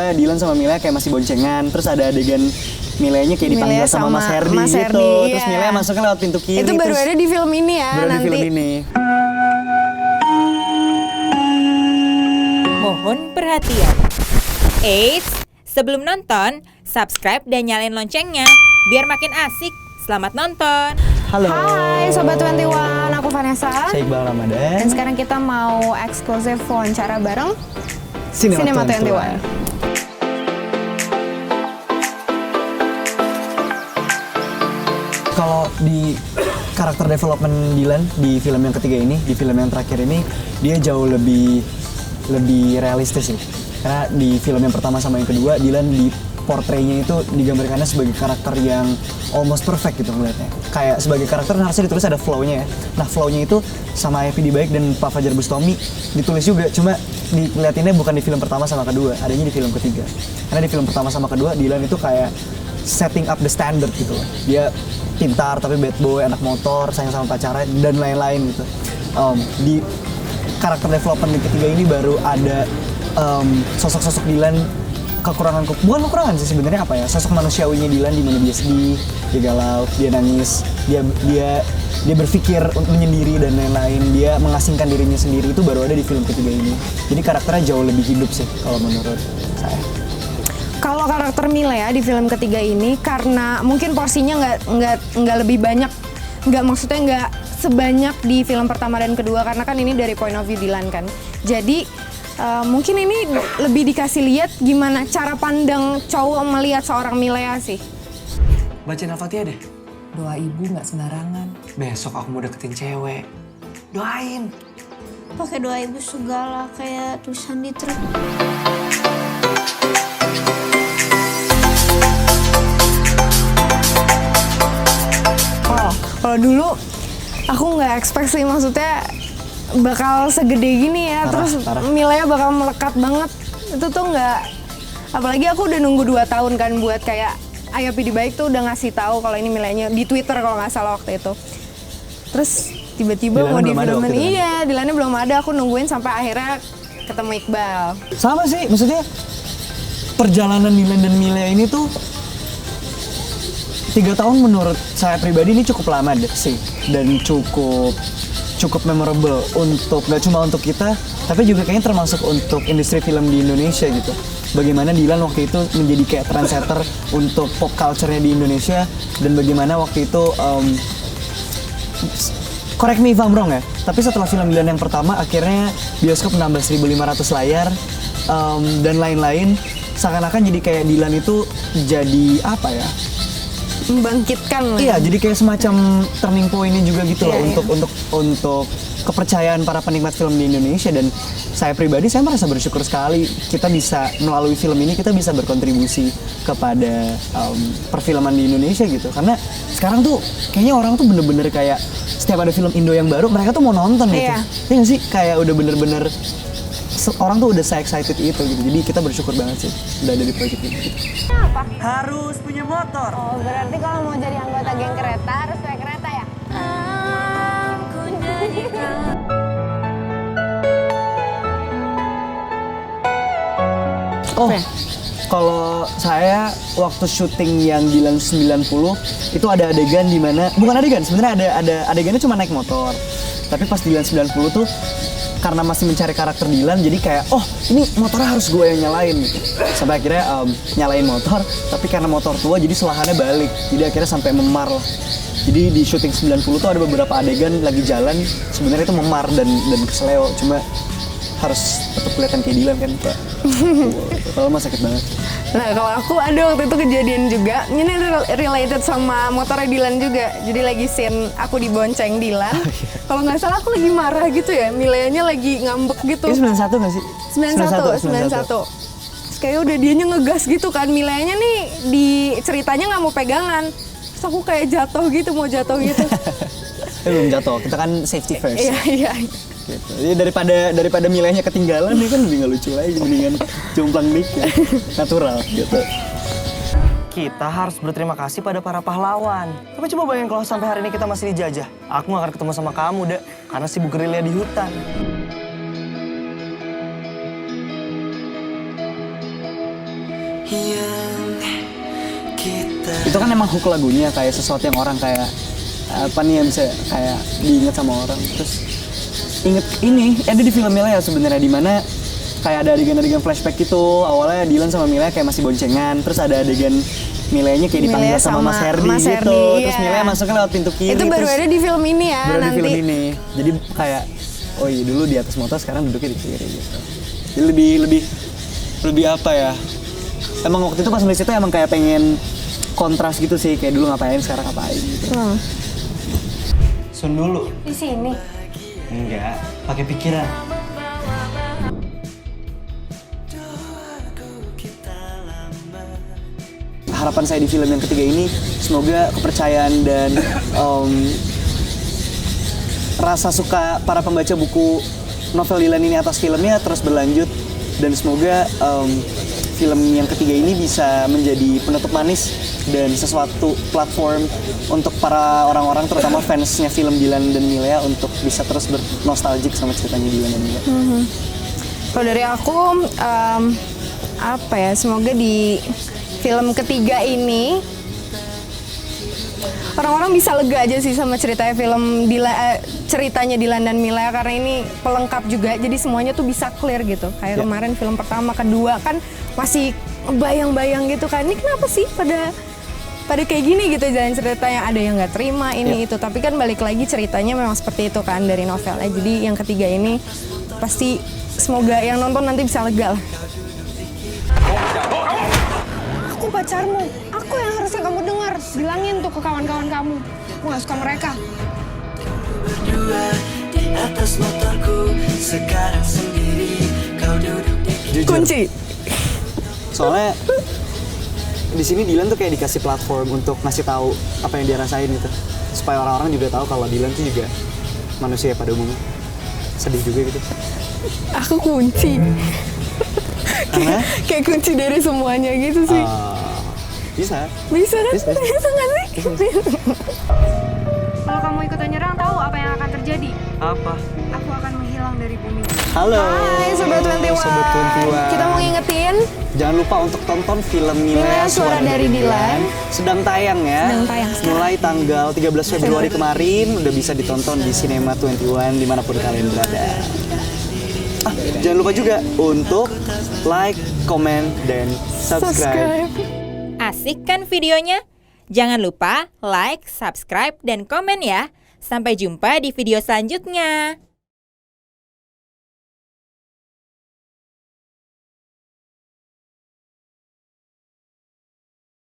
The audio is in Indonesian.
dimana Dylan sama Milea kayak masih boncengan, terus ada adegan Mileanya kayak dipanggil Milea sama Mas Herdi Mas gitu, Herdi, terus iya. Milea masuknya lewat pintu kiri. Itu baru ada di film ini ya baru nanti. di film ini. Mohon perhatian. Eits, sebelum nonton, subscribe dan nyalain loncengnya biar makin asik. Selamat nonton. Halo. Hai Sobat 21, aku Vanessa. Saya Iqbal Ramadan. Dan sekarang kita mau eksklusif wawancara bareng Cinema 21. Kalau di karakter development Dylan di film yang ketiga ini, di film yang terakhir ini, dia jauh lebih realistis sih. Karena di film yang pertama sama yang kedua, Dylan di portraynya itu digambarkannya sebagai karakter yang almost perfect gitu ngeliatnya. Kayak sebagai karakter harusnya ditulis ada flow-nya ya. Nah flow-nya itu sama Effie Baik dan Pak Fajar Bustami ditulis juga, cuma dilihatinnya bukan di film pertama sama kedua, adanya di film ketiga. Karena di film pertama sama kedua, Dylan itu kayak setting up the standard gitu loh. Dia pintar tapi bad boy, anak motor, sayang sama pacarnya, dan lain-lain gitu. Di karakter development yang ketiga ini baru ada sosok-sosok Dylan bukan kekurangan sih sebenarnya, apa ya, sosok manusiawinya Dylan di mana dia sedih, dia galau, dia nangis, dia berpikir untuk menyendiri dan lain-lain, dia mengasingkan dirinya sendiri, itu baru ada di film ketiga ini. Jadi karakternya jauh lebih hidup sih kalau menurut saya. Kalau karakter Milea di film ketiga ini karena mungkin porsinya nggak lebih banyak, maksudnya nggak sebanyak di film pertama dan kedua karena kan ini dari point of view Dylan kan. Jadi mungkin ini lebih dikasih lihat gimana cara pandang cowok melihat seorang Milea sih. Bacain Al-Fatihah deh. Doa ibu nggak sembarangan. Besok aku mau deketin cewek. Doain. Pakai doa ibu segala kayak tulisan di truk. Kalau dulu aku nggak expect sih, maksudnya bakal segede gini ya, terus Milea bakal melekat banget. Itu tuh nggak, apalagi aku udah nunggu 2 tahun kan buat kayak Ayo Pidi Baik tuh udah ngasih tahu kalau ini Mileanya di Twitter kalau nggak salah waktu itu. Terus tiba-tiba mau di filmin, iya Dylannya belum ada, aku nungguin sampai akhirnya ketemu Iqbal. Sama sih, maksudnya perjalanan Dylan dan Milea ini tuh 3 tahun menurut saya pribadi ini cukup lama deh sih, dan cukup memorable untuk gak cuma untuk kita, tapi juga kayaknya termasuk untuk industri film di Indonesia gitu. Bagaimana Dylan waktu itu menjadi kayak trendsetter untuk pop culture-nya di Indonesia, dan bagaimana waktu itu correct me if I'm wrong ya, tapi setelah film Dylan yang pertama akhirnya bioskop menambah 1.500 layar dan lain-lain, seakan-akan jadi kayak Dylan itu jadi apa ya, Membangkitkan lah. iya, jadi kayak semacam turning point-nya juga gitu loh, untuk kepercayaan para penikmat film di Indonesia. Dan saya pribadi, saya merasa bersyukur sekali kita bisa melalui film ini, kita bisa berkontribusi kepada perfilman di Indonesia gitu. Karena sekarang tuh kayaknya orang tuh bener-bener kayak setiap ada film Indo yang baru, mereka tuh mau nonton gitu. Iya nggak sih? Kayak udah bener-bener orang tuh udah se-excited itu gitu. Jadi kita bersyukur banget sih udah ada di proyek ini gitu. Apa? Harus punya motor. Oh, berarti kalau mau jadi anggota geng kereta harus naik kereta ya? Oh, kalau saya waktu syuting yang Dylan 90 itu ada adegan di mana, bukan adegan, sebenarnya ada adegannya cuma naik motor. Tapi pas Dylan 90 tuh karena masih mencari karakter Dylan, jadi kayak ini motornya harus gue yang nyalain gitu. Sampai akhirnya nyalain motor, tapi karena motor tua jadi selahannya balik, jadi akhirnya sampai memar lah. Jadi di syuting 90 tuh ada beberapa adegan lagi jalan, sebenarnya itu memar dan keseleo, cuma harus tetap kelihatan kayak Dylan kan Pak. Kalau mah sakit banget. Nah kalau aku ada waktu itu kejadian juga, ini related sama motornya Dylan juga. Jadi lagi scene aku dibonceng Dylan. Kalau nggak salah aku lagi marah gitu ya, Mileanya lagi ngambek gitu. Ini 91 nggak sih? 91. Terus kayak udah dianya ngegas gitu kan, Mileanya nih di ceritanya nggak mau pegangan. Terus aku kayak jatuh gitu, mau jatuh gitu. Belum jatuh, kita kan safety first. Iya. Gitu. Jadi daripada Mileanya ketinggalan nih kan lebih nggak lucu lagi, mendingan jomplang dikit, natural gitu. Kita harus berterima kasih pada para pahlawan. Tapi coba bayangin kalau sampai hari ini kita masih dijajah. Aku gak akan ketemu sama kamu, Dek, karena sibuk gerilya di hutan. Itu kan emang hook lagunya kayak sesuatu yang orang kayak apa nih yang bisa kayak diinget sama orang. Terus inget ini ada di film Milea sebenarnya, di mana kayak ada adegan-adegan flashback gitu. Awalnya Dylan sama Milea kayak masih boncengan, terus ada adegan Mileanya kayak dipanggil Milea sama Mas Herdi Mas gitu. Herdi, Terus iya. Milea masuknya lewat pintu kiri. Itu baru terus ada di film ini ya baru ada di nanti. film ini. Jadi kayak oh iya dulu di atas motor, sekarang duduknya di kiri gitu. Jadi lebih apa ya? Emang waktu itu pas nulis itu emang kayak pengen kontras gitu sih, kayak dulu ngapain sekarang ngapain gitu. Sun dulu. Di sini. Enggak, pakai pikiran. Harapan saya di film yang ketiga ini semoga kepercayaan dan rasa suka para pembaca buku novel Dylan ini atas filmnya terus berlanjut, dan semoga film yang ketiga ini bisa menjadi penutup manis dan sesuatu platform untuk para orang-orang terutama fansnya film Dylan dan Milea untuk bisa terus bernostalgic sama ceritanya Dylan dan Milea. Kalau dari aku apa ya, semoga di film ketiga ini orang-orang bisa lega aja sih sama ceritanya ceritanya Dylan dan Milea, karena ini pelengkap juga, jadi semuanya tuh bisa clear gitu. Kayak kemarin film pertama, kedua kan masih bayang-bayang gitu kan, ini kenapa sih pada kayak gini gitu jalan ceritanya, ada yang nggak terima ini itu, tapi kan balik lagi ceritanya memang seperti itu kan dari novelnya. Jadi yang ketiga ini pasti semoga yang nonton nanti bisa lega lah. Aku pacarmu, aku yang harusnya kamu dengar. Bilangin tuh ke kawan-kawan kamu, aku nggak suka mereka. Jujur. Kunci. Soalnya di sini Dylan tuh kayak dikasih platform untuk ngasih tahu apa yang dia rasain gitu, supaya orang-orang juga tahu kalau Dylan tuh juga manusia pada umumnya, sedih juga gitu. Aku kunci. Karena kayak kunci dari semuanya gitu sih. Bisa Bisa kan? bisa. Bisa nggak sih? Kalau kamu ikutan nyerang, tahu apa yang akan terjadi? Apa? Aku akan menghilang dari bumi. Halo Hai Sobat 21. Sobat 21. Kita mau ngingetin Jangan lupa untuk tonton film Milea Milea Suara dari Dylan. Sedang tayang ya. Sedang tayang sekarang. Mulai tanggal 13 Februari kemarin udah bisa ditonton di Cinema 21 dimanapun kalian berada. Jangan lupa juga untuk like, comment, dan subscribe. Asik kan videonya? Jangan lupa like, subscribe, dan komen ya. Sampai jumpa di video selanjutnya.